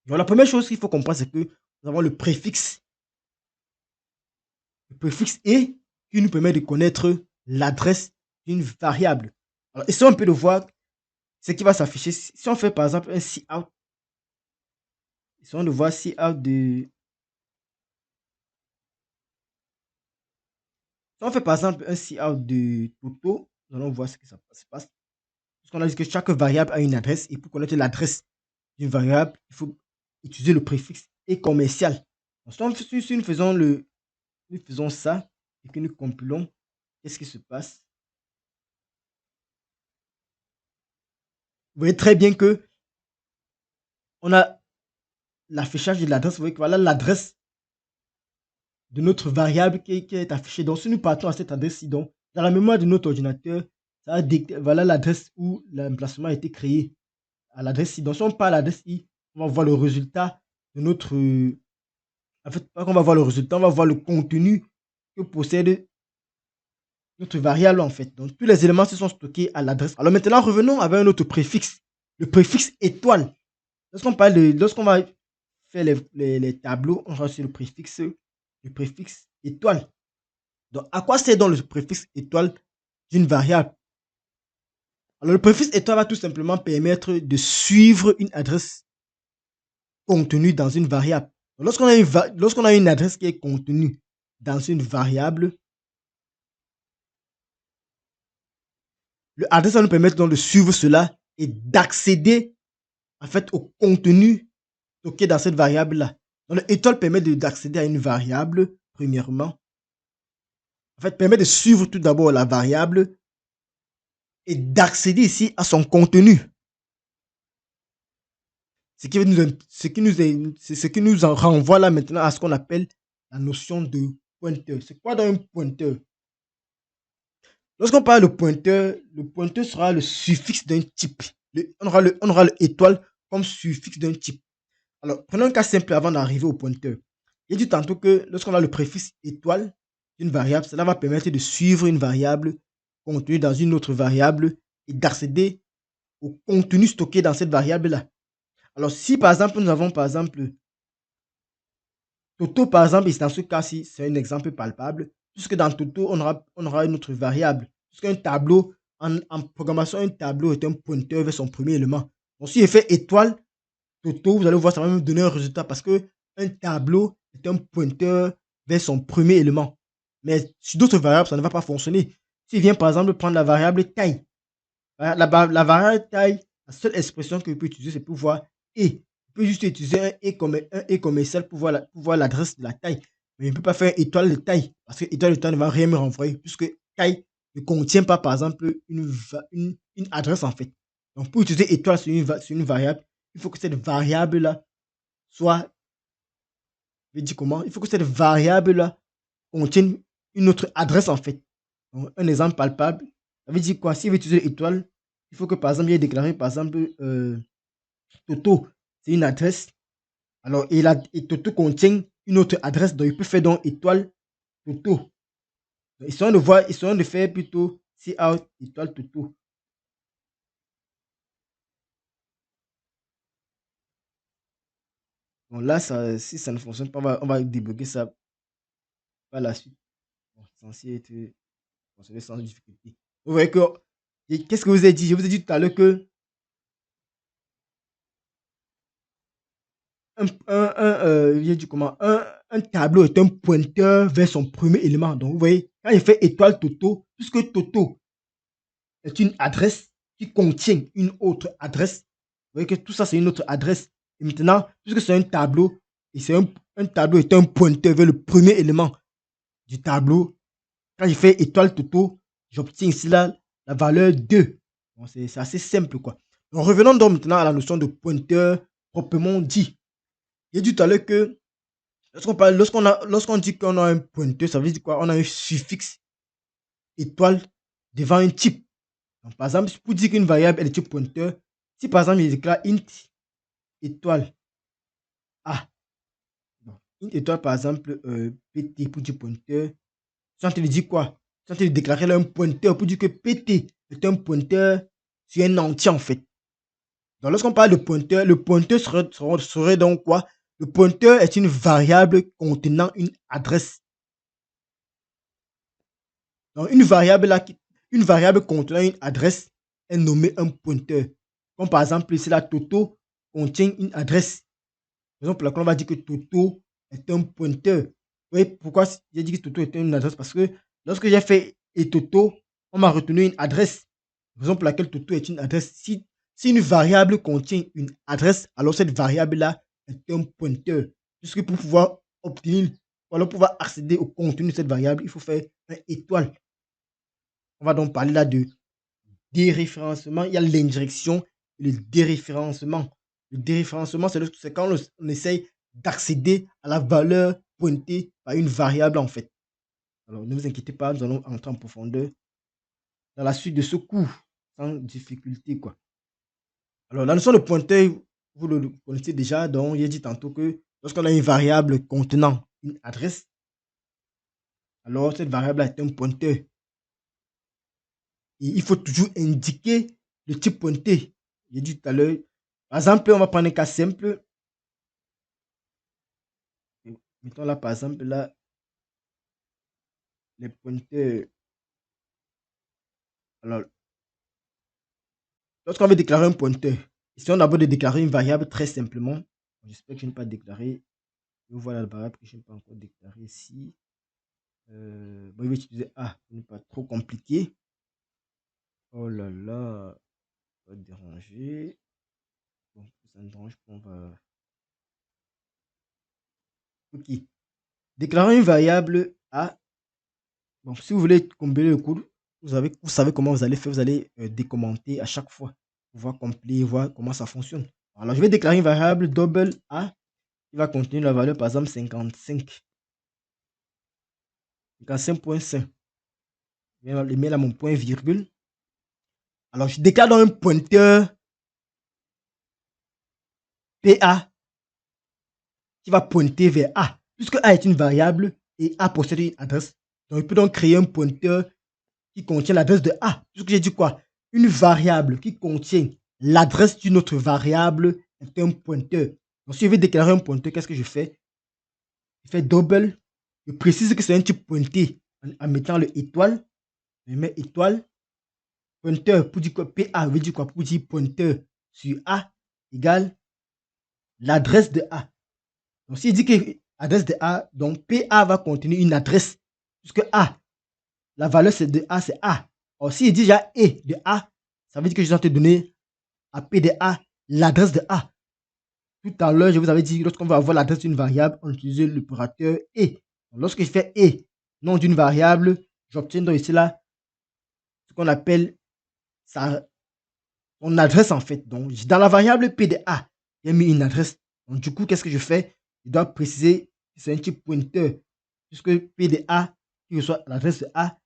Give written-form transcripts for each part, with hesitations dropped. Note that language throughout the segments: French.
Donc, la première chose qu'il faut comprendre, c'est que nous avons le préfixe et qui nous permet de connaître l'adresse d'une variable. Alors, essayons un peu de voir ce qui va s'afficher. Si on fait par exemple un cout, essayons de voir cout de. Si on fait par exemple un cout de Toto, nous allons voir ce que ça se passe. Parce qu'on a dit que chaque variable a une adresse et pour connaître l'adresse d'une variable, il faut utiliser le préfixe et commercial. Donc, si nous faisons ça et que nous compilons, qu'est-ce qui se passe? Vous voyez très bien que on a l'affichage de l'adresse. Vous voyez que voilà l'adresse de notre variable qui est affichée. Donc, si nous partons à cette adresse-ci, donc, dans la mémoire de notre ordinateur, voilà l'adresse où l'emplacement a été créé à l'adresse I. Donc, si on part à l'adresse I, on va voir le résultat de notre. En fait, pas qu'on va voir le résultat, on va voir le contenu que possède notre variable en fait. Donc, tous les éléments se sont stockés à l'adresse. Alors maintenant, revenons avec un autre préfixe, le préfixe étoile. Lorsqu'on va faire les tableaux, on va sur le préfixe étoile. Donc, à quoi sert donc le préfixe étoile d'une variable? Alors, le préfixe étoile va tout simplement permettre de suivre une adresse contenue dans une variable. Lorsqu'on a une adresse qui est contenue dans une variable, le adresse va nous permettre donc de suivre cela et d'accéder en fait au contenu stocké dans cette variable-là. Donc, l'étoile permet d'accéder à une variable, premièrement. En fait, permet de suivre tout d'abord la variable et d'accéder ici à son contenu. Ce qui nous en renvoie là maintenant à ce qu'on appelle la notion de pointeur. C'est quoi dans un pointeur? Lorsqu'on parle de pointeur, le pointeur sera le suffixe d'un type. On aura l'étoile comme suffixe d'un type. Alors, prenons un cas simple avant d'arriver au pointeur. J'ai dit tantôt que lorsqu'on a le préfixe étoile d'une variable, cela va permettre de suivre une variable contenue dans une autre variable et d'accéder au contenu stocké dans cette variable-là. Alors, si par exemple, nous avons par exemple Toto, par exemple, et dans ce cas-ci, c'est un exemple palpable, puisque dans Toto, on aura une autre variable. Puisqu'un tableau, en programmation, un tableau est un pointeur vers son premier élément. Donc, si je fais étoile, Toto, vous allez voir, ça va me donner un résultat parce que un tableau est un pointeur vers son premier élément. Mais sur d'autres variables, ça ne va pas fonctionner. Si je viens par exemple prendre la variable taille, la variable taille, la seule expression que je peux utiliser, c'est pour voir et. Je peux juste utiliser un et commercial pour voir l'adresse de la taille. Mais je ne peux pas faire étoile de taille parce que étoile de taille ne va rien me renvoyer puisque taille ne contient pas, par exemple, une adresse en fait. Donc, pour utiliser étoile sur une variable, il faut que cette variable-là soit, je dis comment, il faut que cette variable-là contienne une autre adresse en fait. Donc, un exemple palpable, ça veut dire quoi? Si je veux utiliser étoile, il faut que par exemple, il y ait déclaré par exemple Toto, c'est une adresse. Alors, et Toto contient une autre adresse, donc il peut faire donc étoile Toto. Donc, essayons de faire plutôt cout étoile Toto. Donc là, si ça ne fonctionne pas, on va débugger ça par la suite. Bon, c'est censé être fonctionner sans difficulté. Vous voyez que, qu'est-ce que je vous ai dit? Je vous ai dit tout à l'heure que j'ai dit comment, un tableau est un pointeur vers son premier élément. Donc, vous voyez, quand il fait étoile Toto, puisque Toto est une adresse qui contient une autre adresse, vous voyez que tout ça, c'est une autre adresse. Et maintenant, puisque c'est un tableau, et un tableau est un pointeur vers le premier élément du tableau, quand je fais étoile Toto, j'obtiens ici la valeur 2. Bon, c'est assez simple, quoi. Donc, revenons donc maintenant à la notion de pointeur proprement dit. J'ai dit tout à l'heure que lorsqu'on dit qu'on a un pointeur, ça veut dire quoi? On a un suffixe étoile devant un type. Donc, par exemple, pour dire qu'une variable est de type pointeur, si par exemple il déclare int étoile A, bon, int étoile par exemple pt pour dire pointeur, sans te dire quoi? Sans te déclarer là un pointeur pour dire que pt est un pointeur sur un entier en fait. Donc, lorsqu'on parle de pointeur, le pointeur serait donc quoi? Le pointeur est une variable contenant une adresse. Donc, une variable contenant une adresse est nommée un pointeur. Comme par exemple, ici, la Toto contient une adresse. Par exemple, là, on va dire que Toto est un pointeur. Vous voyez pourquoi j'ai dit que Toto est une adresse? Parce que lorsque j'ai fait et Toto, on m'a retenu une adresse. Raison pour laquelle Toto est une adresse. Si une variable contient une adresse, alors cette variable-là est un pointeur. Puisque pour pouvoir obtenir, pour alors pouvoir accéder au contenu de cette variable, il faut faire un étoile. On va donc parler là de déréférencement. Il y a l'indirection et le déréférencement. Le déréférencement, c'est quand on essaye d'accéder à la valeur pointée par une variable en fait. Alors ne vous inquiétez pas, nous allons entrer en profondeur dans la suite de ce cours sans difficulté quoi. Alors la notion de pointeur, vous le connaissez déjà, donc j'ai dit tantôt que lorsqu'on a une variable contenant une adresse, alors cette variable est un pointeur. Et il faut toujours indiquer le type pointé. J'ai dit tout à l'heure, par exemple, on va prendre un cas simple. Mettons là, par exemple, là, les pointeurs. Alors, lorsqu'on veut déclarer un pointeur, si on a besoin de déclarer une variable très simplement, j'espère que je n'ai pas déclaré. Voilà la variable que je n'ai pas encore déclarée ici. Bon, je vais utiliser A, ce n'est pas trop compliqué. Oh là là, ça va déranger. Bon, ça ne dérange pas, on va. Ok. Déclarer une variable A. Bon, si vous voulez combiner le cours, vous savez comment vous allez faire. Vous allez décommenter à chaque fois. Pouvoir compléter, voir comment ça fonctionne. Alors, je vais déclarer une variable double A qui va contenir la valeur, par exemple, 55. 55.5. Je vais mettre là mon point virgule. Alors, je déclare dans un pointeur PA qui va pointer vers A. Puisque A est une variable et A possède une adresse, donc je peux donc créer un pointeur qui contient l'adresse de A. Puisque j'ai dit quoi? Une variable qui contient l'adresse d'une autre variable est un pointeur. Donc si je veux déclarer un pointeur, qu'est-ce que je fais? Je fais double. Je précise que c'est un type pointé en mettant le étoile. Je mets étoile. Pointeur pour dire quoi? PA veut dire quoi? Pour dire pointeur sur A égale l'adresse de A. Donc, s'il dit que l'adresse de A, donc PA va contenir une adresse. Puisque A, la valeur de A, c'est A. Or, s'il dit déjà E de A, ça veut dire que je dois te donner à P de A l'adresse de A. Tout à l'heure, je vous avais dit, lorsqu'on va avoir l'adresse d'une variable, on utilise l'opérateur E. Donc, lorsque je fais E, nom d'une variable, j'obtiens donc ici là ce qu'on appelle son adresse en fait. Donc, dans la variable P de A, j'ai mis une adresse. Donc, du coup, qu'est-ce que je fais? Je dois préciser que c'est un type pointeur. Puisque P de A, qui reçoit l'adresse de A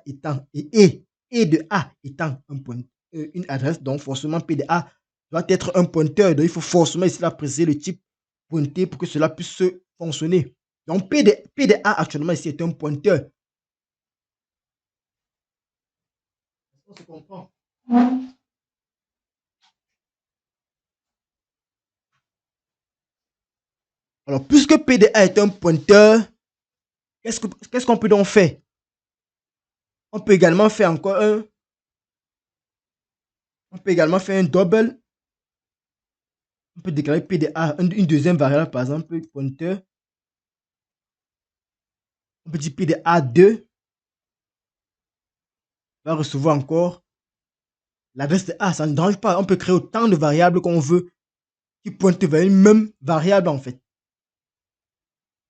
étant, et de A étant une adresse, donc forcément P de A doit être un pointeur. Donc, il faut forcément ici là préciser le type pointé pour que cela puisse fonctionner. Donc, P de A actuellement ici est un pointeur. On se comprend. Alors, puisque P de A est un pointeur, qu'est-ce qu'on peut donc faire? On peut également faire encore un double. On peut déclarer P de A, une deuxième variable, par exemple, pointeur. On peut dire P de A2 va recevoir encore l'adresse de A. Ça ne dérange pas. On peut créer autant de variables qu'on veut qui pointent vers une même variable en fait.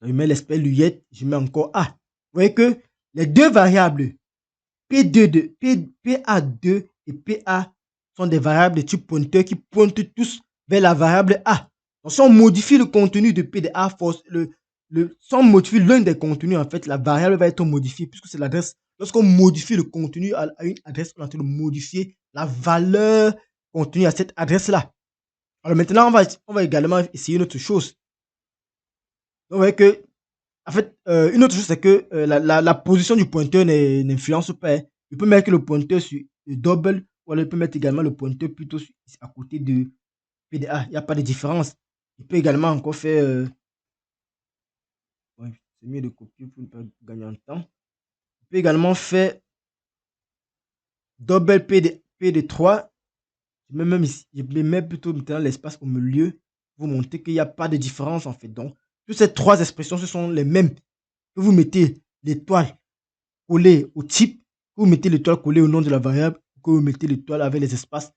Je mets l'espèce Luyette, je mets encore A. Vous voyez que les deux variables PA2 et PA sont des variables de type pointeur qui pointent tous vers la variable A. Donc si on modifie le contenu de P de A, si on modifie l'un des contenus, en fait, la variable va être modifiée puisque c'est l'adresse. Lorsqu'on modifie le contenu à une adresse, on est en train de modifier la valeur contenue à cette adresse-là. Alors maintenant, on va également essayer une autre chose. Donc, vous voyez que, en fait, une autre chose, c'est que la position du pointeur n'influence pas. Je peux mettre le pointeur sur le double alors il peut mettre également le pointeur plutôt à côté de PDA. Il n'y a pas de différence. Il peut également encore faire... ouais, c'est mieux de copier pour ne pas gagner en temps. Il peut également faire double PD 3. Je mets plutôt maintenant l'espace au milieu pour vous montrer qu'il n'y a pas de différence en fait. Donc, toutes ces trois expressions, ce sont les mêmes. Que vous mettez l'étoile collée au type, que vous mettez l'étoile collée au nom de la variable, que vous mettez l'étoile avec les espaces.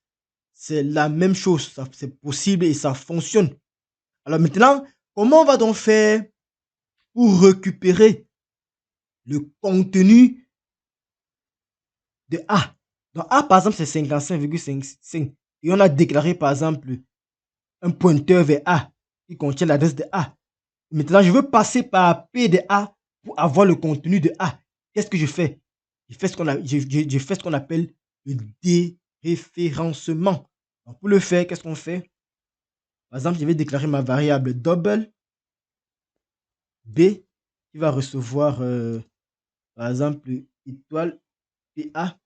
C'est la même chose. C'est possible et ça fonctionne. Alors maintenant, comment on va donc faire pour récupérer le contenu de A? Donc A, par exemple, c'est 55,55. Et on a déclaré, par exemple, un pointeur vers A qui contient l'adresse de A. Maintenant, je veux passer par P de A pour avoir le contenu de A. Qu'est-ce que je fais? Je fais ce qu'on appelle le déréférencement. Donc, pour le faire, qu'est-ce qu'on fait? Par exemple, je vais déclarer ma variable double B qui va recevoir, par exemple, étoile PA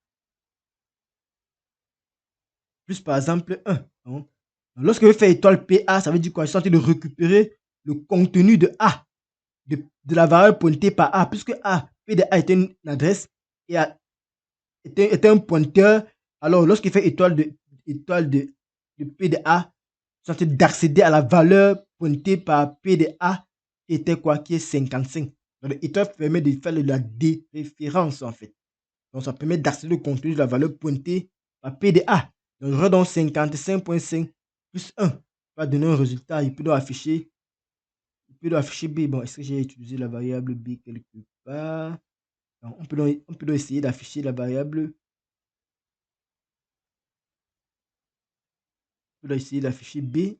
plus, par exemple, 1. Donc, lorsque je fais étoile PA, ça veut dire quoi? Je suis en train de récupérer le contenu de A, de la variable pointée par A, puisque A, P de A était une adresse et A était un pointeur. Alors, lorsqu'il fait étoile de P de A, je suis en train d'accéder à la valeur pointée par P de A qui était quoi? Qui est 55. Donc, l'étoile permet de faire de la déréférence en fait. Donc, ça permet d'accéder au contenu de la valeur pointée par P de A. Donc, je redonne 55,5 plus 1 va donner un résultat. Il peut donc afficher B. Bon, est-ce que j'ai utilisé la variable B quelque part? Donc, on peut donc essayer d'afficher la variable. On peut donc essayer d'afficher B.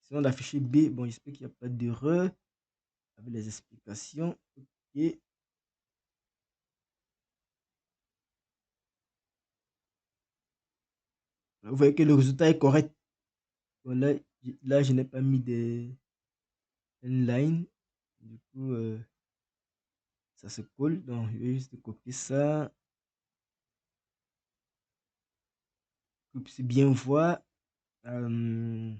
Sinon, d'afficher B. Bon, j'espère qu'il n'y a pas d'erreur avec les explications. Ok. Vous voyez que le résultat est correct. Bon, là, je n'ai pas mis de line. Du coup, ça se colle. Donc, je vais juste copier ça. Pour que vous puissiez bien voir. On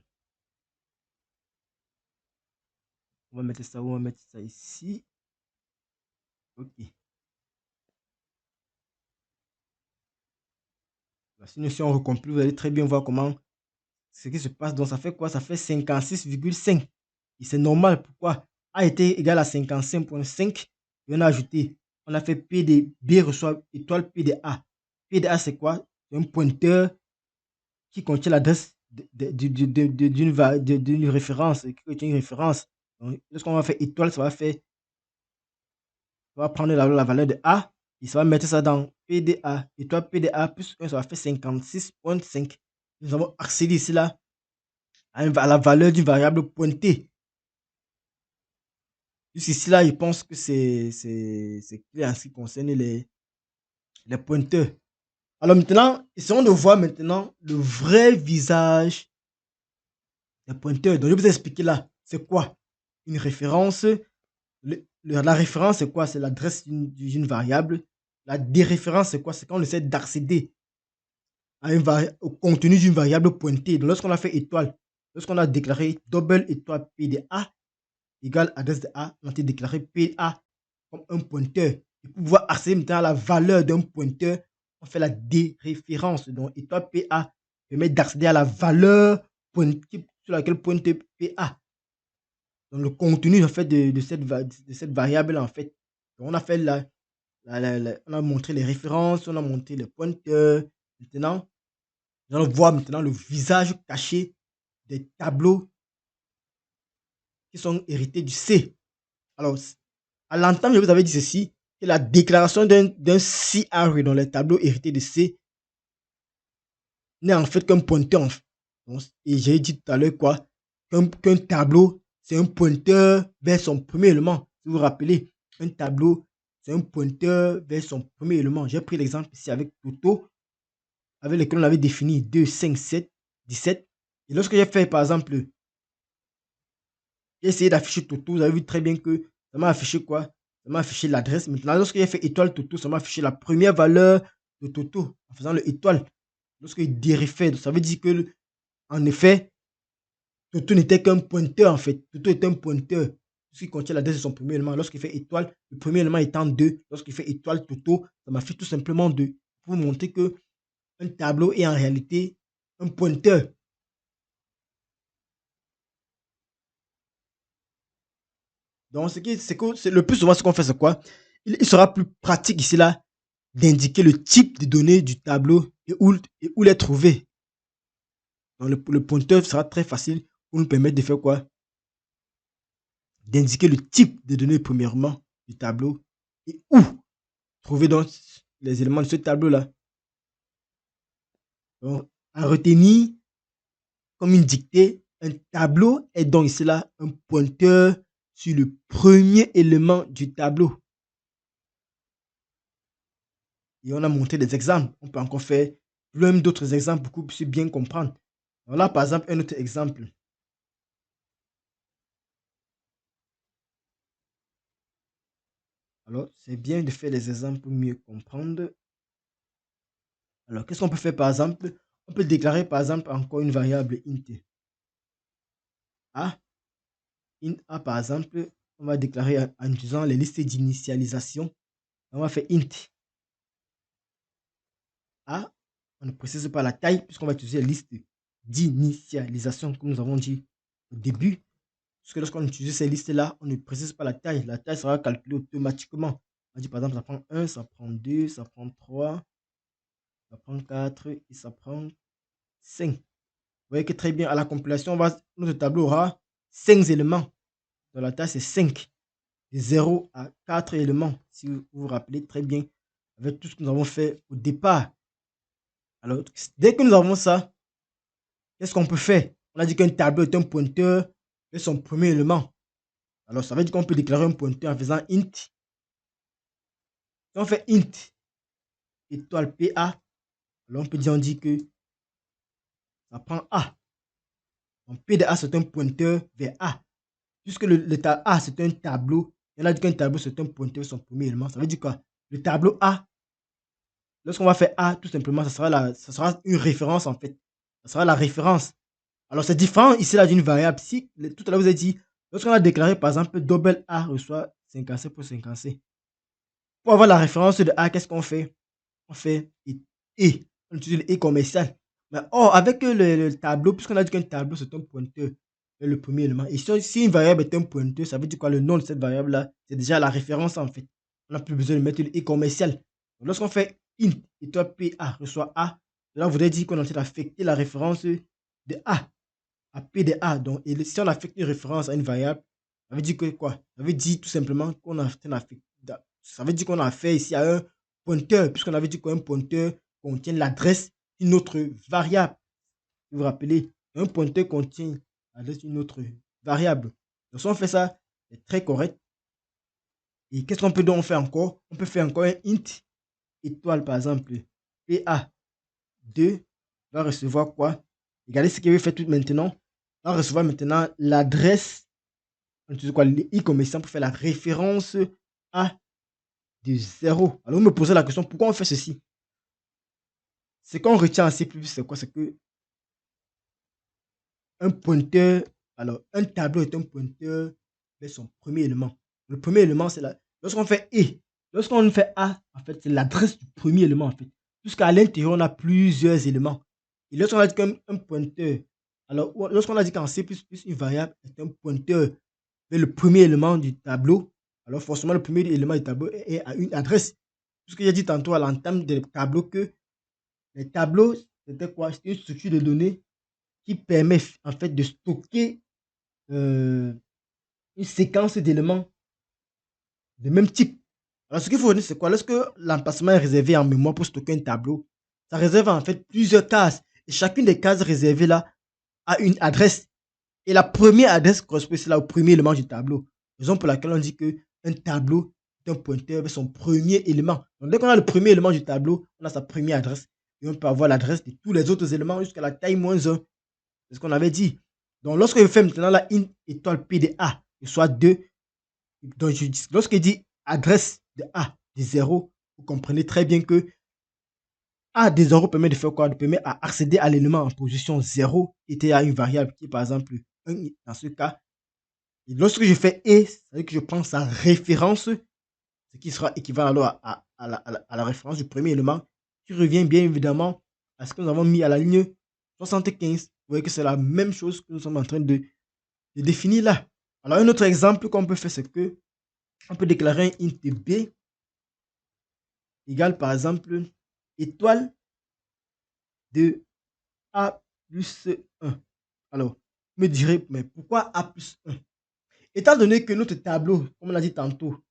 va mettre ça où? On va mettre ça ici. Ok. Sinon, si on recompile, vous allez très bien voir comment ce qui se passe. Donc, ça fait quoi? Ça fait 56,5. Et c'est normal. Pourquoi? A était égal à 55,5. Et on a ajouté. On a fait P de B reçoit étoile P de A. P de A, c'est quoi? C'est un pointeur qui contient l'adresse d'une référence. Qui contient une référence. Donc, lorsqu'on va faire étoile, ça va prendre la valeur de A. Et ça va mettre ça dans PDA. Étoile PDA plus 1, ça va faire 56,5. Nous avons accédé ici là à la valeur d'une variable pointée. Jusqu'ici là, je pense que c'est clair en ce qui concerne les pointeurs. Alors maintenant, essayons de voir maintenant le vrai visage des pointeurs. Donc je vais vous expliquer là, c'est quoi une référence. La référence, c'est quoi? C'est l'adresse d'une variable. La déréférence, c'est quoi? C'est quand on essaie d'accéder au contenu d'une variable pointée. Donc, lorsqu'on a fait étoile, lorsqu'on a déclaré double étoile P de A égale adresse de A, on a déclaré PA comme un pointeur. Et pour pouvoir accéder maintenant à la valeur d'un pointeur, on fait la déréférence. Donc, étoile PA permet d'accéder à la valeur sur laquelle pointe PA. Donc, le contenu en fait, de cette variable en fait. Donc, on a fait on a montré les références, on a montré les pointeurs. Maintenant, nous allons voir maintenant le visage caché des tableaux qui sont hérités du C. Alors, à l'entame, je vous avais dit ceci, que la déclaration d'un CR dans les tableaux hérités de C n'est en fait qu'un pointeur. Et j'ai dit tout à l'heure quoi, qu'un tableau, c'est un pointeur vers son premier élément. Si vous vous rappelez, un tableau, c'est un pointeur vers son premier élément. J'ai pris l'exemple ici avec Toto, avec lequel on avait défini 2, 5, 7, 17. Et lorsque j'ai fait, par exemple, j'ai essayé d'afficher Toto, vous avez vu très bien que ça m'a affiché quoi? ça m'a affiché l'adresse. Maintenant, lorsque j'ai fait étoile Toto, ça m'a affiché la première valeur de Toto en faisant le étoile. Lorsqu'il dérifait, ça veut dire que, en effet, Toto n'était qu'un pointeur en fait. Toto est un pointeur. Puisqu'il contient l'adresse de son premier élément. Lorsqu'il fait étoile, le premier élément étant 2. Lorsqu'il fait étoile Toto, ça m'affiche tout simplement 2. Pour montrer que un tableau est en réalité un pointeur. Donc, c'est le plus souvent, ce qu'on fait, c'est quoi? Il sera plus pratique ici, là, d'indiquer le type de données du tableau et où les trouver. Donc, le pointeur sera très facile pour nous permettre de faire quoi? D'indiquer le type de données, premièrement, du tableau et où trouver donc les éléments de ce tableau-là. Donc, à retenir comme une dictée, un tableau est donc ici là un pointeur sur le premier élément du tableau. Et on a montré des exemples. On peut encore faire plein d'autres exemples pour que vous puissiez bien comprendre. Alors là, par exemple, un autre exemple. Alors, c'est bien de faire les exemples pour mieux comprendre. Alors, qu'est-ce qu'on peut faire par exemple? On peut déclarer par exemple encore une variable int a. Int a par exemple, on va déclarer en utilisant les listes d'initialisation. On va faire int a. On ne précise pas la taille puisqu'on va utiliser la liste d'initialisation comme nous avons dit au début. Parce que lorsqu'on utilise ces listes-là, on ne précise pas la taille. La taille sera calculée automatiquement. On dit par exemple, ça prend 1, ça prend 2, ça prend 3, ça prend 4 et ça prend 5. Vous voyez que très bien, à la compilation, notre tableau aura 5 éléments. Donc la taille, c'est 5. De 0 à 4 éléments, si vous vous rappelez très bien, avec tout ce que nous avons fait au départ. Alors, dès que nous avons ça, qu'est-ce qu'on peut faire? On a dit qu'un tableau est un pointeur et son premier élément. Alors, ça veut dire qu'on peut déclarer un pointeur en faisant int. Si on fait int étoile PA, alors on peut dire, on dit que ça prend A. Donc, P de A, c'est un pointeur vers A. Puisque le A, c'est un tableau, et on a dit qu'un tableau, c'est un pointeur vers son premier élément. Ça veut dire quoi? Le tableau A, lorsqu'on va faire A, tout simplement, ça sera une référence en fait. Ça sera la référence. Alors, c'est différent ici là d'une variable. Si tout à l'heure vous avez dit, lorsqu'on a déclaré par exemple double A reçoit 50C pour 50C. Pour avoir la référence de A, qu'est-ce qu'on fait? On fait et. On utilise le et commercial. Mais or, avec le tableau, puisqu'on a dit qu'un tableau c'est un pointeur, c'est le premier élément. Et si une variable est un pointeur, ça veut dire quoi? Le nom de cette variable-là, c'est déjà la référence en fait. On n'a plus besoin de mettre le et commercial. Lorsqu'on fait int étoile PA reçoit A, là, on voudrait dire qu'on est en train d'affecter la référence de A à P de A. Donc, et si on affecte une référence à une variable, ça veut dire que quoi? Ça veut dire tout simplement qu'on a fait, ça veut dire qu'on a fait ici à un pointeur, puisqu'on avait dit qu'un pointeur contient l'adresse d'une autre variable. Vous vous rappelez, un pointeur contient l'adresse d'une autre variable. Donc, si on fait ça, c'est très correct. Et qu'est-ce qu'on peut donc faire encore? On peut faire encore un int étoile, par exemple, PA2 va recevoir quoi? Regardez ce qu'il veut faire tout maintenant. On va recevoir maintenant l'adresse, on utilise quoi? Le i commercial pour faire la référence à de 0. Alors, vous me posez la question, pourquoi on fait ceci? Ce qu'on retient en C++, c'est quoi? C'est que un pointeur, alors un tableau est un pointeur vers son premier élément. Le premier élément, c'est la. Lorsqu'on fait et, lorsqu'on fait A, en fait, c'est l'adresse du premier élément, en fait. Puisqu'à l'intérieur, on a plusieurs éléments. Et lorsqu'on a dit qu'un pointeur, alors lorsqu'on a dit qu'en C++, une variable est un pointeur vers le premier élément du tableau, alors forcément, le premier élément du tableau est à une adresse. Puisque j'ai dit tantôt à l'entame des tableaux que les tableaux, c'était quoi? C'était une structure de données qui permet en fait de stocker une séquence d'éléments de même type. Alors, ce qu'il faut retenir, c'est quoi? Lorsque l'emplacement est réservé en mémoire pour stocker un tableau, ça réserve en fait plusieurs cases. Et chacune des cases réservées là a une adresse. Et la première adresse correspond là au premier élément du tableau. Raison pour laquelle on dit qu'un tableau est un pointeur avec son premier élément. Donc, dès qu'on a le premier élément du tableau, on a sa première adresse. Et on peut avoir l'adresse de tous les autres éléments jusqu'à la taille moins 1. C'est ce qu'on avait dit. Donc, lorsque je fais maintenant la int étoile PDA, soit 2, donc lorsque je dis adresse de A de 0, vous comprenez très bien que A de 0 permet de faire quoi? Permet à accéder à l'élément en position 0 était à une variable qui est par exemple 1 dans ce cas. Et lorsque je fais et, ça veut dire que je prends sa référence, ce qui sera équivalent alors à la référence du premier élément, qui revient bien évidemment à ce que nous avons mis à la ligne 75. Vous voyez que c'est la même chose que nous sommes en train de définir là. Alors un autre exemple qu'on peut faire, c'est que on peut déclarer un int b égale par exemple étoile de a plus 1. Alors, vous me direz, mais pourquoi a plus 1? Étant donné que notre tableau, comme on l'a dit tantôt,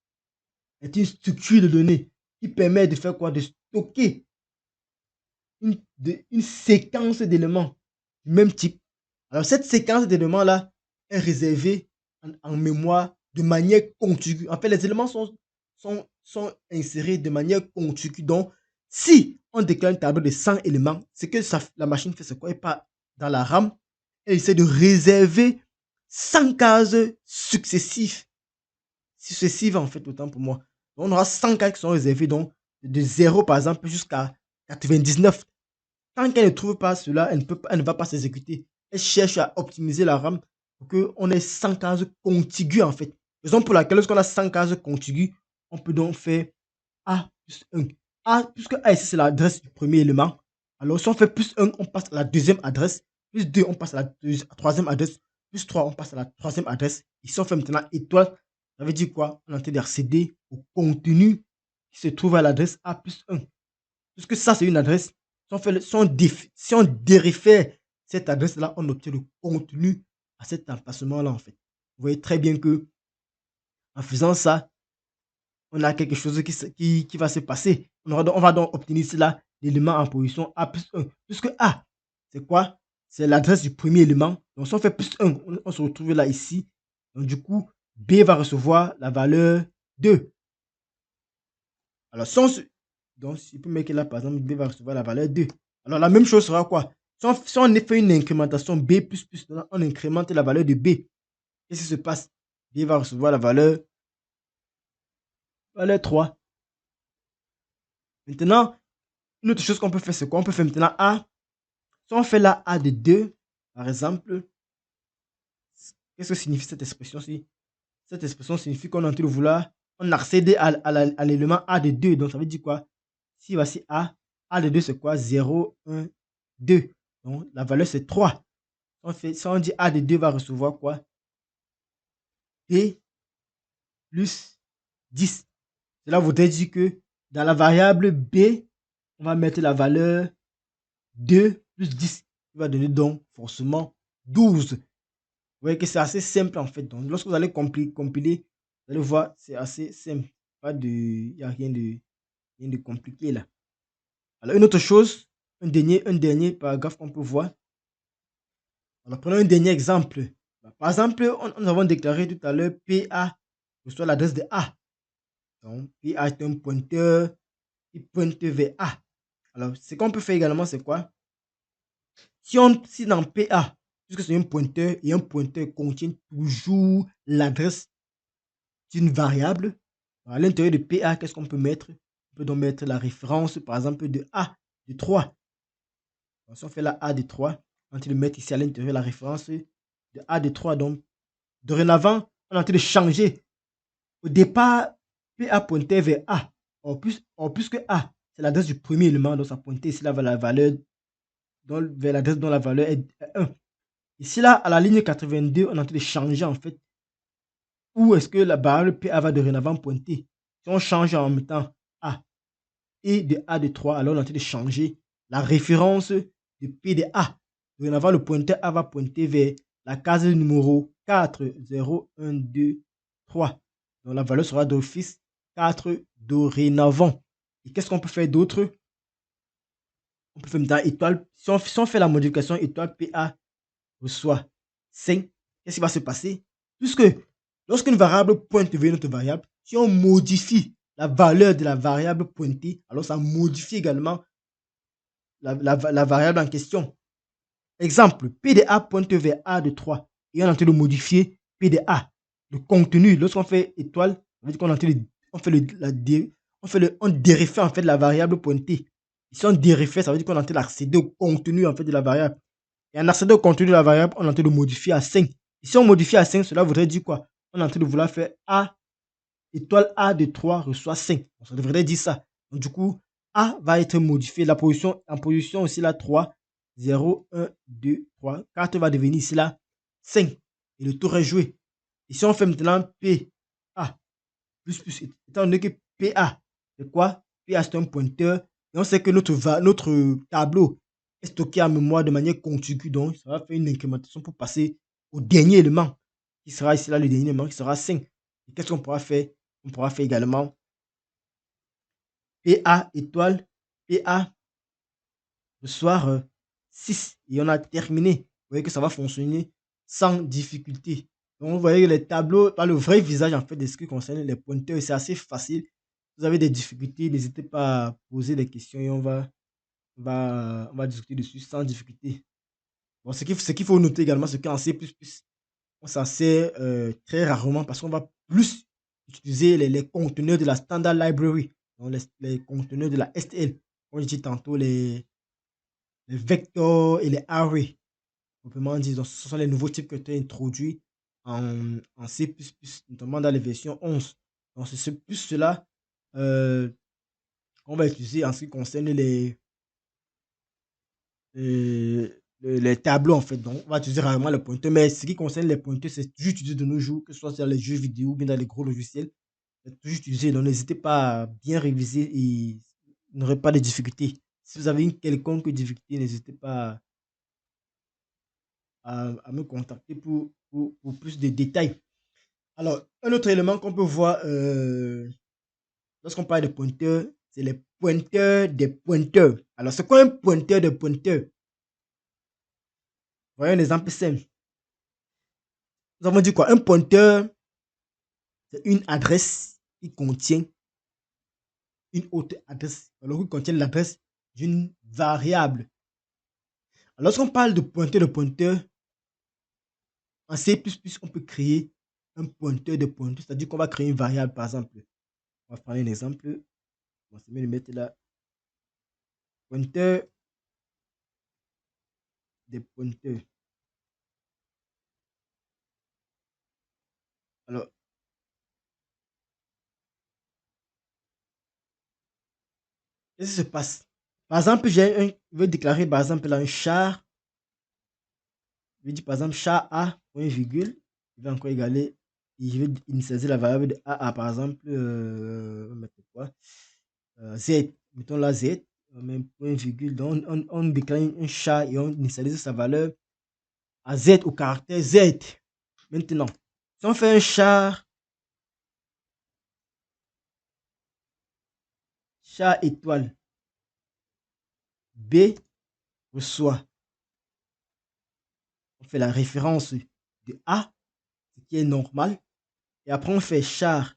est une structure de données qui permet de faire quoi? De stocker une séquence d'éléments du même type. Alors, cette séquence d'éléments-là est réservée en mémoire de manière contiguë. En fait, les éléments sont insérés de manière contiguë. Donc, si on déclare un tableau de 100 éléments, c'est que la machine fait ce quoi? Elle part dans la RAM et essaie de réserver 100 cases successives en fait, autant pour moi. Donc, on aura 100 cases qui sont réservées, donc de 0 par exemple jusqu'à 99. Tant qu'elle ne trouve pas cela, elle ne va pas s'exécuter. Elle cherche à optimiser la RAM pour qu'on ait 100 cases contiguës en fait. Raison pour laquelle lorsqu'on a 100 cases contiguës, on peut donc faire A plus 1. A, puisque A ici c'est l'adresse du premier élément. Alors si on fait plus 1, on passe à la deuxième adresse. Plus 2, on passe à la troisième adresse. Plus 3, on passe à la troisième adresse. Ici on fait maintenant étoile. Ça veut dire quoi? On est en train d'accéder au contenu qui se trouve à l'adresse A plus 1. Puisque ça c'est une adresse. Si on déréfère cette adresse-là, on obtient le contenu à cet emplacement-là en fait. Vous voyez très bien que en faisant ça, on a quelque chose qui va se passer. On va donc obtenir cela, l'élément en position A plus 1. Puisque A, c'est quoi? C'est l'adresse du premier élément. Donc si on fait plus 1, on se retrouve là ici. Donc du coup, B va recevoir la valeur 2. Alors donc si on peut mettre là par exemple, B va recevoir la valeur 2. Alors la même chose sera quoi? Si on fait une incrémentation B++, on incrémente la valeur de B. Qu'est-ce qui se passe? B va recevoir la valeur 3. Maintenant, une autre chose qu'on peut faire, c'est quoi? On peut faire maintenant A. Si on fait là A de 2, par exemple, qu'est-ce que signifie cette expression-ci? Cette expression signifie qu'on est en train de vouloir, on accède à l'élément A de 2. Donc ça veut dire quoi? Si voici A de 2 c'est quoi? 0, 1, 2. Donc la valeur c'est 3. Si on dit A de 2 va recevoir quoi? B plus 10. Cela voudrait dire que dans la variable B, on va mettre la valeur 2 plus 10, qui va donner donc forcément 12. Vous voyez que c'est assez simple en fait. Donc lorsque vous allez compiler, vous allez voir, c'est assez simple. Il n'y a rien de compliqué là. Alors une autre chose, un dernier paragraphe qu'on peut voir. Alors prenons un dernier exemple. Par exemple, nous avons déclaré tout à l'heure PA, soit l'adresse de A. Donc PA est un pointeur qui pointe vers A. Alors ce qu'on peut faire également, c'est quoi? Si dans PA, puisque c'est un pointeur et un pointeur contient toujours l'adresse d'une variable, à l'intérieur de PA, qu'est-ce qu'on peut mettre? On peut donc mettre la référence, par exemple, de A de 3. Donc, si on fait la A de 3, on va mettre ici à l'intérieur la référence de A de 3. Donc, dorénavant, on est en train de changer. Au départ, PA pointait vers A. Puisque A, c'est l'adresse du premier élément, donc ça pointait ici vers la valeur, vers l'adresse dont la valeur est 1. Ici, là, à la ligne 82, on est en train de changer en fait. Où est-ce que la variable PA va dorénavant pointer? Si on change en mettant A et de A de 3, alors on est en train de changer la référence de P de A. Dorénavant, le pointeur A va pointer vers la case numéro 4, 0, 1, 2, 3. Donc la valeur sera d'office 4 dorénavant. Et qu'est-ce qu'on peut faire d'autre? On peut faire maintenant étoile. Si on fait la modification étoile PA reçoit 5, qu'est-ce qui va se passer? Puisque lorsqu'une variable pointe vers une autre variable, si on modifie la valeur de la variable pointée, alors ça modifie également la variable en question. Exemple, P de A pointe vers A de 3 et on est en train de modifier P de A. Le contenu, lorsqu'on fait étoile, ça veut dire qu'on est en train on fait on dérifie en fait la variable pointée. Si on dérifie, ça veut dire qu'on est en train d'accéder au contenu en fait de la variable. Et en accédant au contenu de la variable, on est en train de modifier à 5. Et si on modifie à 5, cela voudrait dire quoi? On est en train de vouloir faire A étoile A de 3 reçoit 5. Donc, ça devrait dire ça. Donc, du coup, A va être modifié. La position, en position aussi là, 3, 0, 1, 2, 3. 4 va devenir ici là 5. Et le tour est joué. Et si on fait maintenant P, A, plus, étant donné que PA, c'est quoi? PA, c'est un pointeur. Et on sait que notre tableau est stocké en mémoire de manière contiguë. Donc, ça va faire une incrémentation pour passer au dernier élément, qui sera ici là le dernier élément, qui sera 5. Et qu'est-ce qu'on pourra faire? On pourra faire également PA étoile, PA le soir 6. Et on a terminé. Vous voyez que ça va fonctionner sans difficulté. Donc, vous voyez les tableaux, par le vrai visage en fait de ce qui concerne les pointeurs, c'est assez facile. Vous avez des difficultés, n'hésitez pas à poser des questions et on va discuter dessus sans difficulté. Bon, ce qu'il faut noter également, c'est qu'en C++, on s'en sert très rarement parce qu'on va plus utiliser les conteneurs de la standard library, donc les conteneurs de la STL. Comme je dis tantôt, les vectors et les arrays, proprement dit. Donc, ce sont les nouveaux types qui ont été introduits en C++, notamment dans les versions 11. Donc, c'est plus cela qu'on va utiliser en ce qui concerne les tableaux en fait. Donc, on va utiliser rarement les pointeurs, mais ce qui concerne les pointeurs, c'est toujours utilisé de nos jours, que ce soit dans les jeux vidéo ou bien dans les gros logiciels. C'est toujours utilisé. Donc, n'hésitez pas à bien réviser et vous n'aurez pas de difficultés. Si vous avez une quelconque difficulté, n'hésitez pas à me contacter pour plus de détails. Alors, un autre élément qu'on peut voir lorsqu'on parle de pointeurs, c'est les pointeurs des pointeurs. Alors, c'est quoi un pointeur de pointeur? Voyons un exemple simple. Nous avons dit quoi? Un pointeur, c'est une adresse qui contient une autre adresse. Alors, qui contient l'adresse d'une variable. Alors, lorsqu'on parle de pointeur, en C++, on peut créer un pointeur de pointeur, c'est-à-dire qu'on va créer une variable, par exemple. On va prendre un exemple. On va se mettre là. Pointeur des pointeurs. Alors, qu'est-ce qui se passe? Par exemple, je vais déclarer par exemple là un char. Je vais dire par exemple char A, point virgule. Je vais encore égaler. Et je vais initialiser la variable de A par exemple. On va mettre quoi? Z. Mettons là Z. On met un point virgule. Donc, on déclare un char et on initialise sa valeur à Z au caractère Z. Maintenant, si on fait un char étoile B reçoit, on fait la référence de A, ce qui est normal. Et après, on fait char.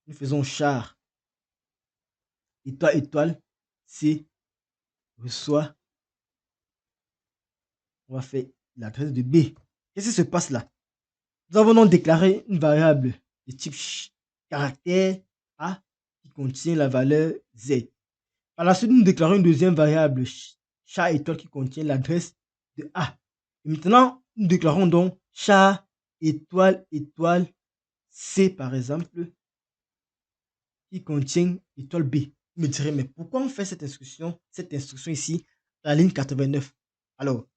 Nous faisons char étoile étoile C reçoit. On va faire l'adresse de B. Qu'est-ce qui se passe là? Nous avons donc déclaré une variable de type caractère A qui contient la valeur Z. Par la suite, nous déclarons une deuxième variable char étoile qui contient l'adresse de A. Et maintenant, nous déclarons donc char étoile étoile C par exemple qui contient étoile B. Vous me direz, mais pourquoi on fait cette instruction ici à la ligne 89? Alors,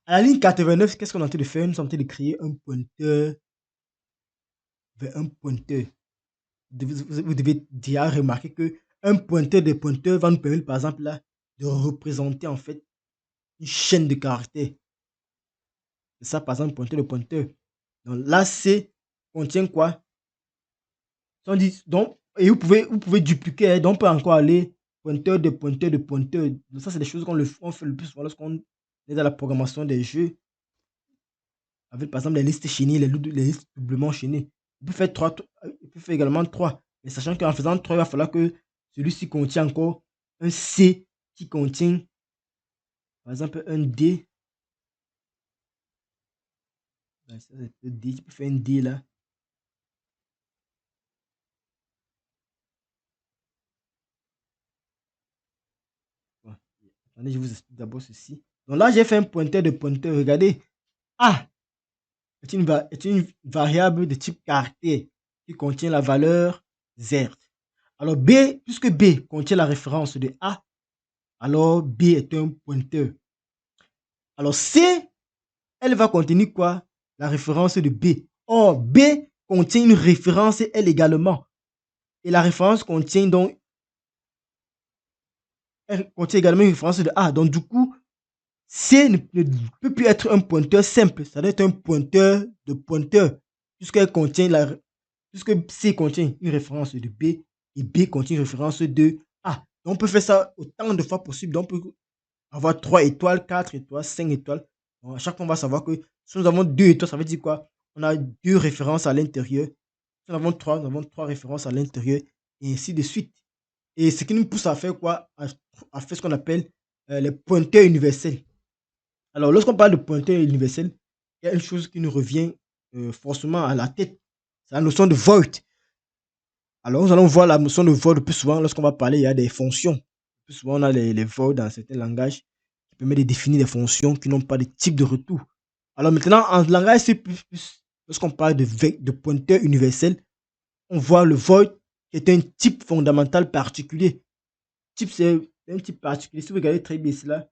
à la ligne 89, qu'est-ce qu'on est en train de faire? Nous sommes en train de créer un pointeur vers un pointeur. Vous devez déjà remarquer que un pointeur de pointeur va nous permettre, par exemple, là, de représenter en fait une chaîne de caractères. C'est ça, par exemple, pointeur de pointeur. Donc là, C contient quoi? Donc, et vous pouvez dupliquer, hein, donc on peut encore aller pointeur de pointeur de pointeur. Donc ça, c'est des choses on fait le plus souvent lorsqu'on est dans la programmation des jeux, avec par exemple les listes chaînées, les listes doublement chaînées. On peut faire 3, on peut faire également 3. Mais sachant qu'en faisant 3, il va falloir que celui-ci contient encore un C qui contient, par exemple, un D. Ça, c'est le D, tu peux faire un D là. Attendez, je vous explique d'abord ceci. Donc là, j'ai fait un pointeur de pointeur. Regardez, A est une variable de type caractère qui contient la valeur Z. Alors B, puisque B contient la référence de A, alors B est un pointeur. Alors C, elle va contenir quoi? La référence de B. Or, B contient une référence elle également. Et la référence contient donc elle contient également une référence de A. Donc du coup, C ne peut plus être un pointeur simple. Ça doit être un pointeur de pointeur. Puisqu'elle contient puisque C contient une référence de B et B contient une référence de A. Donc on peut faire ça autant de fois possible. Donc on peut avoir 3 étoiles, 4 étoiles, 5 étoiles. Donc à chaque fois, on va savoir que si nous avons 2 étoiles, ça veut dire quoi? On a 2 références à l'intérieur. Si nous avons 3, nous avons 3 références à l'intérieur et ainsi de suite. Et ce qui nous pousse à faire quoi? À faire ce qu'on appelle les pointeurs universels. Alors, lorsqu'on parle de pointeur universel, il y a une chose qui nous revient forcément à la tête. C'est la notion de void. Alors, nous allons voir la notion de void le plus souvent lorsqu'on va parler, il y a des fonctions. Le plus souvent, on a les void dans certains langages qui permettent de définir des fonctions qui n'ont pas de type de retour. Alors maintenant, en langage C++, lorsqu'on parle de pointeur universel, on voit le void qui est un type fondamental particulier. Type, c'est un type particulier. Si vous regardez très bien cela,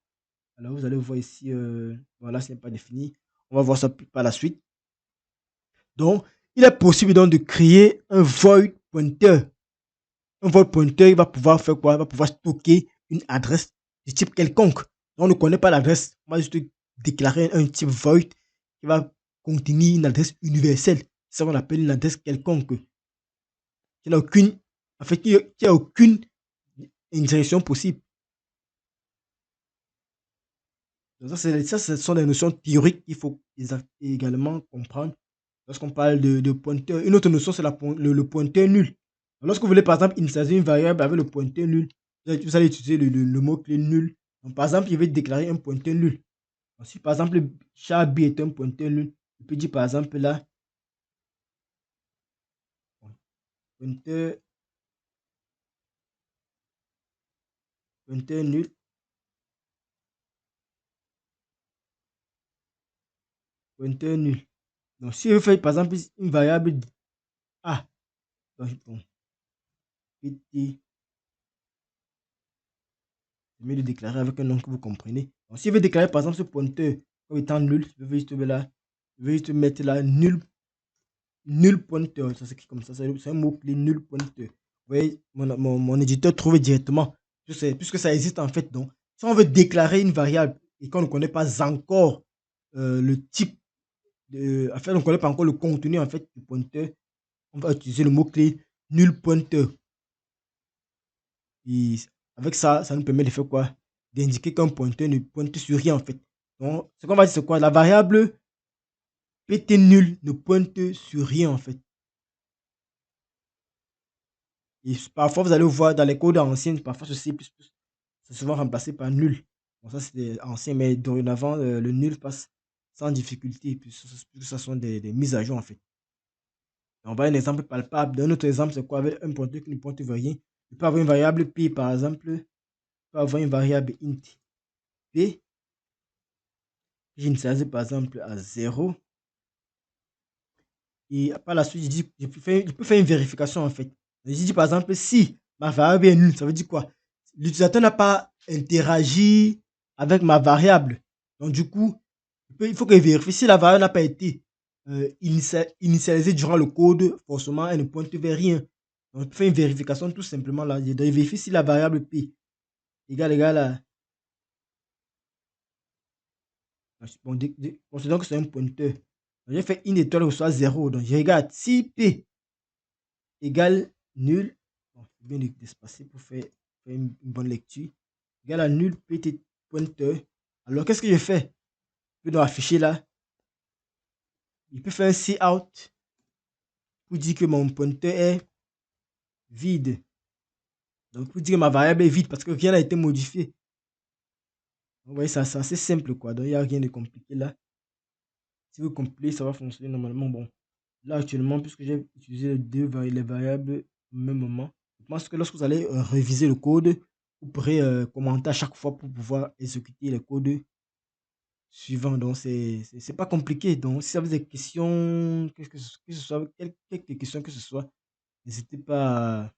alors vous allez voir ici, voilà, ce n'est pas défini. On va voir ça par la suite. Donc, il est possible donc de créer un void pointer. Un void pointer, il va pouvoir faire quoi? Il va pouvoir stocker une adresse de type quelconque. Donc, on ne connaît pas l'adresse. On va juste déclarer un type void qui va contenir une adresse universelle. C'est ce qu'on appelle une adresse quelconque. Qui n'a aucune, en fait, qui a aucune indirection possible. Donc ça, ce sont des notions théoriques qu'il faut également comprendre lorsqu'on parle de pointeur. Une autre notion, c'est le pointeur nul. Lorsque vous voulez, par exemple, initialiser une variable avec le pointeur nul, vous allez utiliser le mot-clé nul. Donc, par exemple, je vais déclarer un pointeur nul. Donc, si, par exemple, char B est un pointeur nul, je peux dire, par exemple, là, pointeur, pointeur nul, pointeur nul. Donc, si je fais, par exemple, une variable A, donc, bon, PT, je vais le déclarer avec un nom que vous comprenez. Donc, si je veux déclarer par exemple ce pointeur comme étant nul, je vais juste là, je vais juste mettre là nul, nul pointeur. Ça s'écrit comme ça, c'est un mot-clé nul pointeur. Vous voyez, mon éditeur trouve directement, puisque ça existe en fait. Donc, si on veut déclarer une variable et qu'on ne connaît pas encore le type, en fait, on ne connaît pas encore le contenu en fait du pointeur, on va utiliser le mot-clé nul pointeur. Et avec ça, ça nous permet de faire quoi? D'indiquer qu'un pointeur ne pointe sur rien en fait. Donc, ce qu'on va dire, c'est quoi? La variable pt nul ne pointe sur rien en fait. Et parfois, vous allez voir dans les codes anciens, parfois ce C++, c'est souvent remplacé par nul. Bon, ça c'était ancien, mais dorénavant, le nul passe sans difficulté, puisque ce sont des mises à jour en fait. On va un exemple palpable. Un autre exemple, c'est quoi? Avec un pointeur qui ne pointe vers rien. Il peut avoir une variable p par exemple, il peut avoir une variable int p. J'initialise par exemple à 0. Et par la suite, je peux faire une vérification en fait. Je dis par exemple, si ma variable est nulle, ça veut dire quoi? L'utilisateur n'a pas interagi avec ma variable. Donc du coup, il faut que je vérifie. Si la variable n'a pas été initialisée durant le code, forcément, elle ne pointe vers rien. Donc je peux faire une vérification tout simplement là. Je vérifie si la variable p égale à... Bon, considérons que c'est un pointeur. J'ai fait une étoile ou soit 0. Donc je regarde si p égale nul. Bon, c'est bien d'espacer pour faire une bonne lecture. Égale à nul petit pointeur. Alors qu'est-ce que je fais? Je peux donc afficher là. Il peut faire un cout pour dire que mon pointeur est vide. Donc pour dire que ma variable est vide parce que rien n'a été modifié. Vous voyez, c'est assez simple quoi. Donc il n'y a rien de compliqué là. Si vous compilez, ça va fonctionner normalement. Bon, là actuellement, puisque j'ai utilisé les variables au même moment, je pense que lorsque vous allez réviser le code, vous pourrez commenter à chaque fois pour pouvoir exécuter les codes suivants. Donc, c'est pas compliqué. Donc, si vous avez des questions, que ce soit, quelques questions que ce soit, n'hésitez pas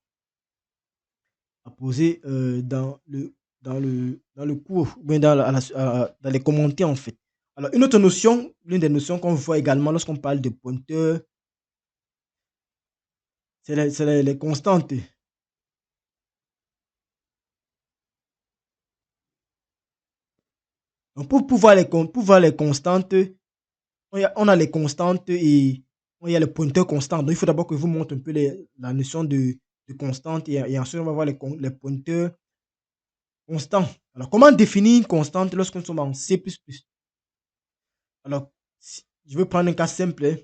à poser dans le cours, ou bien dans les commentaires en fait. Alors, une autre notion, l'une des notions qu'on voit également lorsqu'on parle de pointeurs, c'est les constantes. Donc, pour voir les constantes, on a les constantes et il y a le pointeur constant. Donc, il faut d'abord que je vous montre un peu la notion de constante et ensuite, on va voir les pointeurs constants. Alors, comment définir une constante lorsque nous sommes en C++? Alors, je vais prendre un cas simple, hein.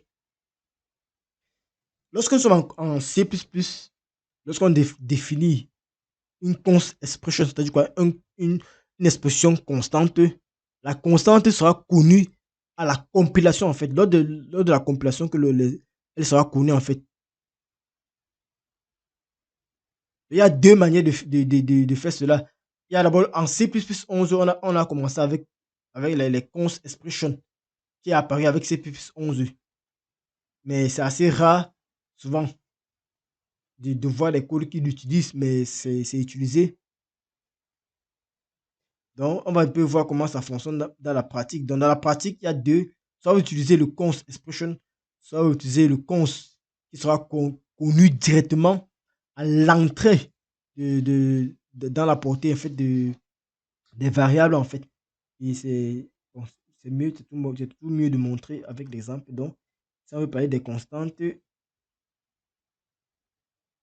Lorsque nous sommes en C++, lorsqu'on définit une const expression, c'est-à-dire quoi, une expression constante, la constante sera connue à la compilation en fait. Lors de la compilation que elle sera connue en fait. Il y a deux manières de faire cela. Il y a d'abord en C++11, on a commencé avec les const expression qui est apparu avec C++11. Mais c'est assez rare, souvent, de voir les codes qui l'utilisent, mais c'est utilisé. Donc, on va un peu voir comment ça fonctionne dans la pratique. Donc, dans la pratique, il y a deux. Soit vous utilisez le const expression, soit vous utilisez le const qui sera connu directement à l'entrée dans la portée en fait, des variables en fait. Et bon, c'est mieux, c'est tout mieux de montrer avec l'exemple. Donc, si on veut parler des constantes,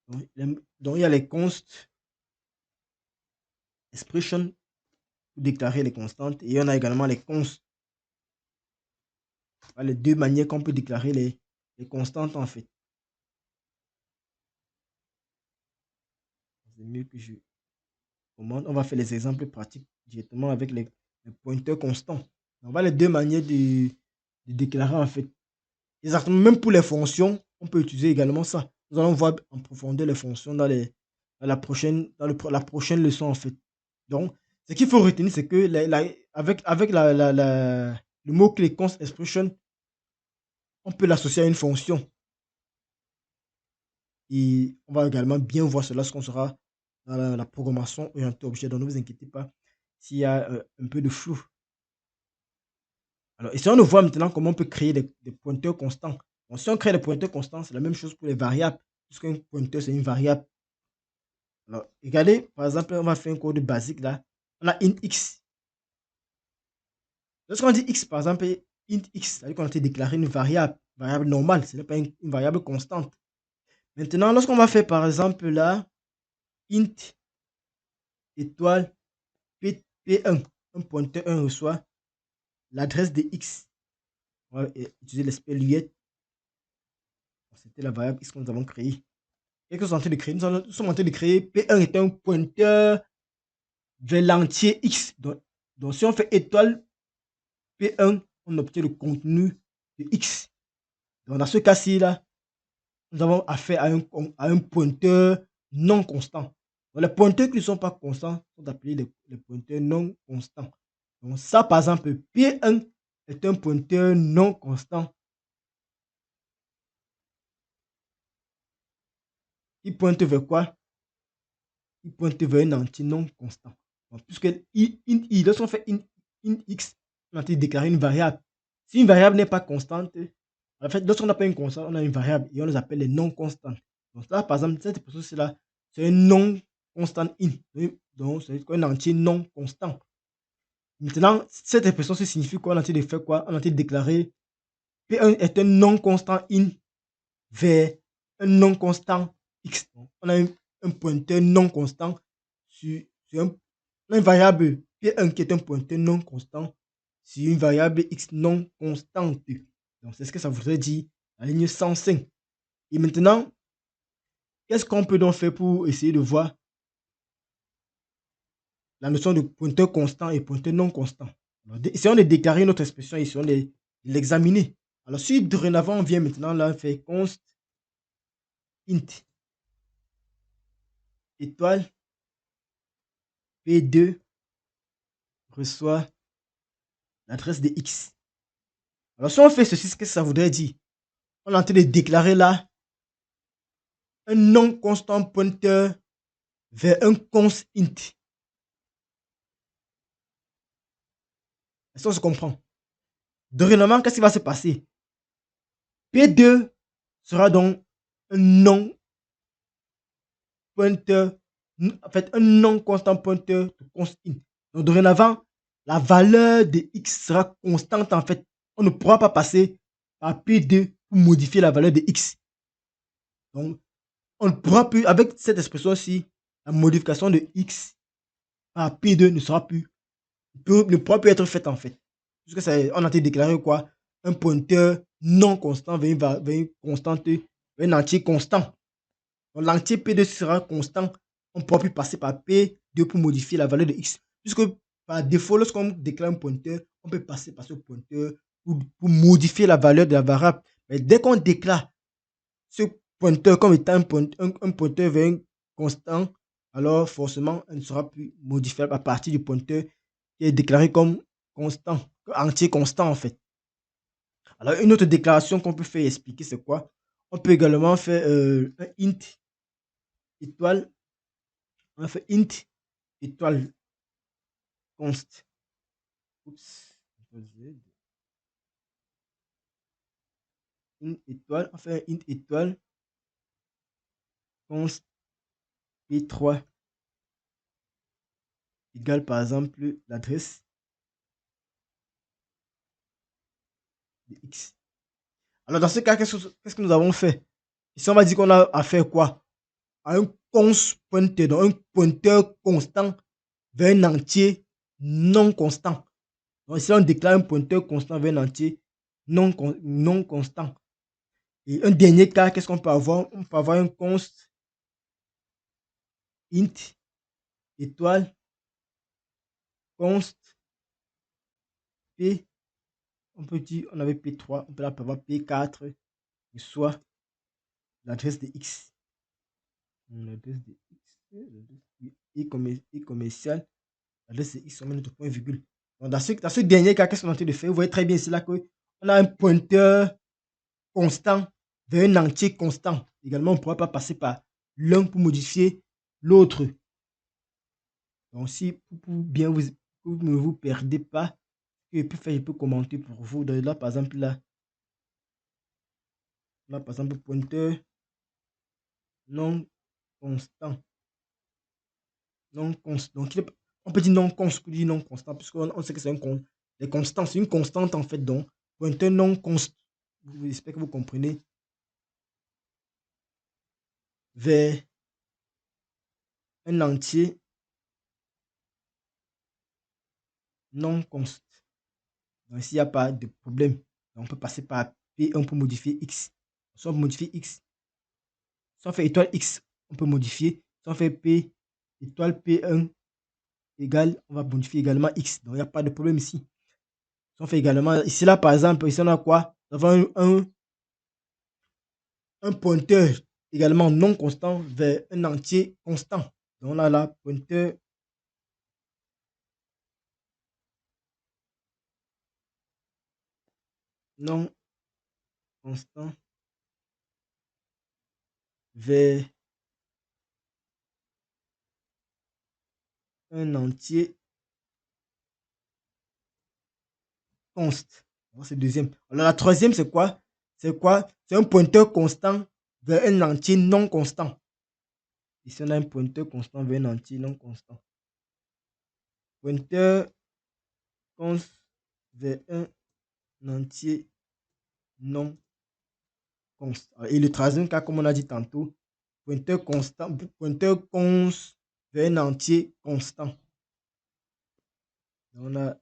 donc il y a les const expression pour déclarer les constantes et on a également les const. Voilà les deux manières qu'on peut déclarer les constantes en fait. C'est mieux que je commande. On va faire les exemples pratiques directement avec les pointeurs constants. On va les deux manières de déclarer en fait. Exactement, même pour les fonctions, on peut utiliser également ça. Nous allons voir en profondeur les fonctions dans la prochaine leçon en fait. Donc, ce qu'il faut retenir, c'est que avec le mot-clé const expression, on peut l'associer à une fonction. Et on va également bien voir cela lorsqu'on sera dans la programmation orientée objet. Donc ne vous inquiétez pas s'il y a un peu de flou. Alors, essayons de voir maintenant comment on peut créer des pointeurs constants. Donc, si on crée des pointeurs constants, c'est la même chose pour les variables, puisqu'un pointeur, c'est une variable. Alors, regardez, par exemple, on va faire un code basique là. On a int x. Lorsqu'on dit x, par exemple, int x, c'est-à-dire qu'on a déclaré une variable normale, ce n'est pas une variable constante. Maintenant, lorsqu'on va faire, par exemple, là, int étoile P1, un pointeur 1 reçoit l'adresse de x. On va utiliser l'espèce c'était la variable x que nous avons créée. Qu'est-ce que nous sommes en train de créer? Nous sommes en train de créer P1 est un pointeur vers l'entier x. Donc, si on fait étoile P1, on obtient le contenu de x. Donc, dans ce cas-ci, là, nous avons affaire à un pointeur non constant. Donc, les pointeurs qui ne sont pas constants sont appelés les pointeurs non constants. Donc, ça, par exemple, P1 est un pointeur non constant. Il pointe vers quoi? Il pointe vers un entier non constant. Donc, puisque lorsqu'on fait int x, on a déclaré une variable. Si une variable n'est pas constante, en fait, lorsqu'on n'a pas une constante, on a une variable et on les appelle les non constantes. Donc, là, par exemple, cette expression-là, c'est un non constant int. Donc, c'est un entier non constant. Maintenant, cette expression signifie quoi? On a de faire quoi? On a déclaré P1 est un non constant int vers un non constant x. Donc, on a un pointeur non constant sur une variable P1 qui est un pointeur non constant sur une variable x non constante. Donc, c'est ce que ça voudrait dire la ligne 105. Et maintenant, qu'est-ce qu'on peut donc faire pour essayer de voir la notion de pointeur constant et pointeur non constant? Essayons de déclarer notre expression et essayons de l'examiner. Alors, si dorénavant on vient maintenant là, on fait const int étoile P2 reçoit l'adresse de X. Alors, si on fait ceci, ce que ça voudrait dire? On est en train de déclarer là un non constant pointeur vers un const int. Est-ce qu'on se comprend? Dorénavant, qu'est-ce qui va se passer? P2 sera donc un non pointeur, en fait, un non constant pointeur de const int. Donc, dorénavant, la valeur de X sera constante, en fait. On ne pourra pas passer par P2 pour modifier la valeur de X. Donc, on ne pourra plus, avec cette expression-ci, la modification de X par P2 ne sera plus, ne pourra plus être faite, en fait. Puisque ça, on a été déclaré quoi? Un pointeur non constant vers une constante, vers un entier constant. Donc, l'entier P2 sera constant. On ne pourra plus passer par P2 pour modifier la valeur de X. Puisque par défaut, lorsqu'on déclare un pointeur, on peut passer par ce pointeur pour modifier la valeur de la variable. Mais dès qu'on déclare ce pointeur comme étant un pointeur vers un constant, alors forcément, elle ne sera plus modifiable à partir du pointeur qui est déclaré comme constant, entier constant en fait. Alors, une autre déclaration qu'on peut faire expliquer, c'est quoi? On peut également faire un int étoile. On fait int étoile const. Oups. Int étoile. On fait un int étoile const p3 égale par exemple l'adresse de x. Alors, dans ce cas, qu'est-ce que nous avons fait? Ici, on va dire qu'on a à faire quoi? À un const pointeur, donc un pointeur constant vers un entier non constant. Donc ici, on déclare un pointeur constant vers un entier non constant. Et un dernier cas, qu'est-ce qu'on peut avoir? On peut avoir un const int étoile const p. On peut dire, on avait p3, on peut avoir p4, soit l'adresse de x. L'adresse de x et commercial, l'adresse de x, on met notre point virgule. Donc dans ce dernier cas, qu'est-ce qu'on est en train de faire? Vous voyez très bien ici là qu'on a un pointeur constant vers un entier constant. Également, on ne pourra pas passer par l'un pour modifier l'autre. Donc, si pour bien vous ne vous perdez pas, je peux commenter pour vous. Donc, là, par exemple, là, par exemple, pointeur non constant. Non constant. Donc, on peut dire non constant pour dire non constant, puisqu'on sait que c'est des constants. C'est une constante, en fait. Donc, pointeur non constant. J'espère que vous comprenez. Vers un entier non constant. Donc, s'il n'y a pas de problème, on peut passer par P1 pour modifier X. Si on peut modifier X, si on fait étoile X, on peut modifier. Si on fait P, étoile P1 égale, on va modifier également X. Donc, il n'y a pas de problème ici. Si on fait également, ici là, par exemple, ici on a quoi? Nous avons un pointeur également non constant vers un entier constant. Donc, on a là pointeur non constant vers un entier const. C'est le deuxième. Alors, la troisième, c'est quoi? C'est quoi? C'est un pointeur constant vers un entier non constant. Ici, on a un pointeur constant vers un entier non constant. Pointeur const vers un entier non constant. Et le troisième cas, comme on a dit tantôt, pointeur constant, pointeur const vers un entier constant. On a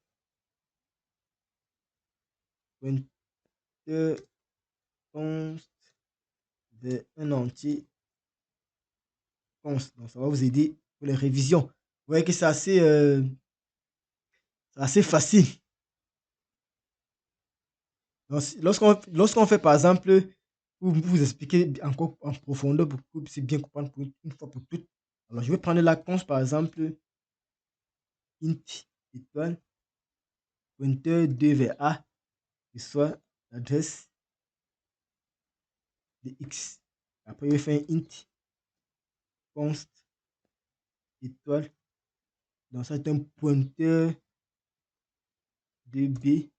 pointeur const vers un entier const. Donc, ça va vous aider pour les révisions. Vous voyez que c'est assez facile. Lorsqu'on fait, par exemple, pour vous expliquer encore en profondeur, pour que vous puissiez bien comprendre une fois pour toutes. Alors, je vais prendre la const, par exemple, int étoile pointeur 2 vers A, soit l'adresse de X. Après, je vais faire un int const étoile. Donc, ça est un pointeur de B,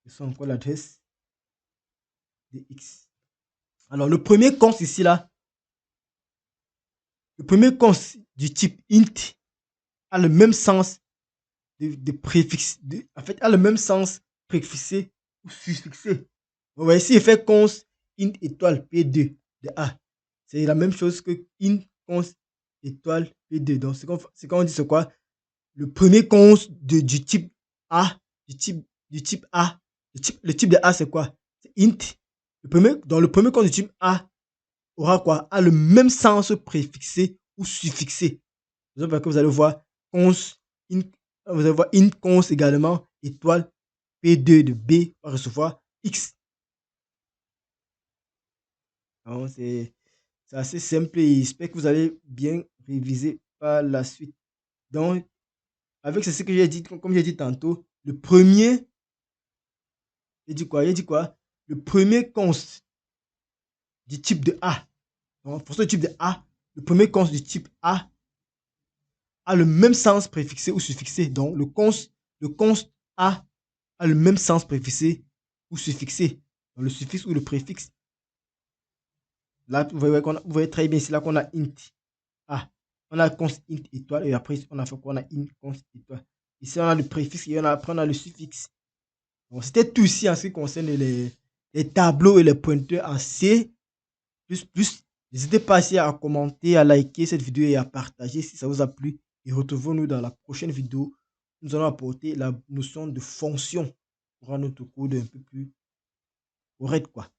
soit encore l'adresse de X. Alors, le premier const ici, là, le premier const du type int a le même sens de préfixe, en fait, a le même sens préfixé ou suffixé. Vous voyez, ici, il fait const int étoile P2 de A. C'est la même chose que int const étoile P2. Donc, c'est quand on dit c'est quoi? Le premier const du type A, du type A. Le type de A, c'est quoi? C'est int. Dans le premier const du type A aura quoi? A le même sens préfixé ou suffixé. Vous allez voir const int, vous allez voir int const également étoile P2 de B va recevoir X. C'est assez simple et j'espère que vous allez bien réviser par la suite. Donc, avec ce que j'ai dit, comme j'ai dit tantôt, le premier, j'ai dit quoi? Le premier const du type de A. Donc, pour ce type de A, le premier const du type A a le même sens préfixé ou suffixé. Donc, le const A a le même sens préfixé ou suffixé. Donc, le suffixe ou le préfixe. Là, vous voyez très bien, c'est là qu'on a int A. On a const int étoile et après, on a fait quoi? On a int const étoile. Ici, on a le préfixe et après, on a le suffixe. Donc, c'était tout ici en ce qui concerne les tableaux et les pointeurs en C++. N'hésitez pas ici à commenter, à liker cette vidéo et à partager si ça vous a plu. Et retrouvons-nous dans la prochaine vidéo. Nous allons apporter la notion de fonction pour rendre notre code un peu plus correct, quoi.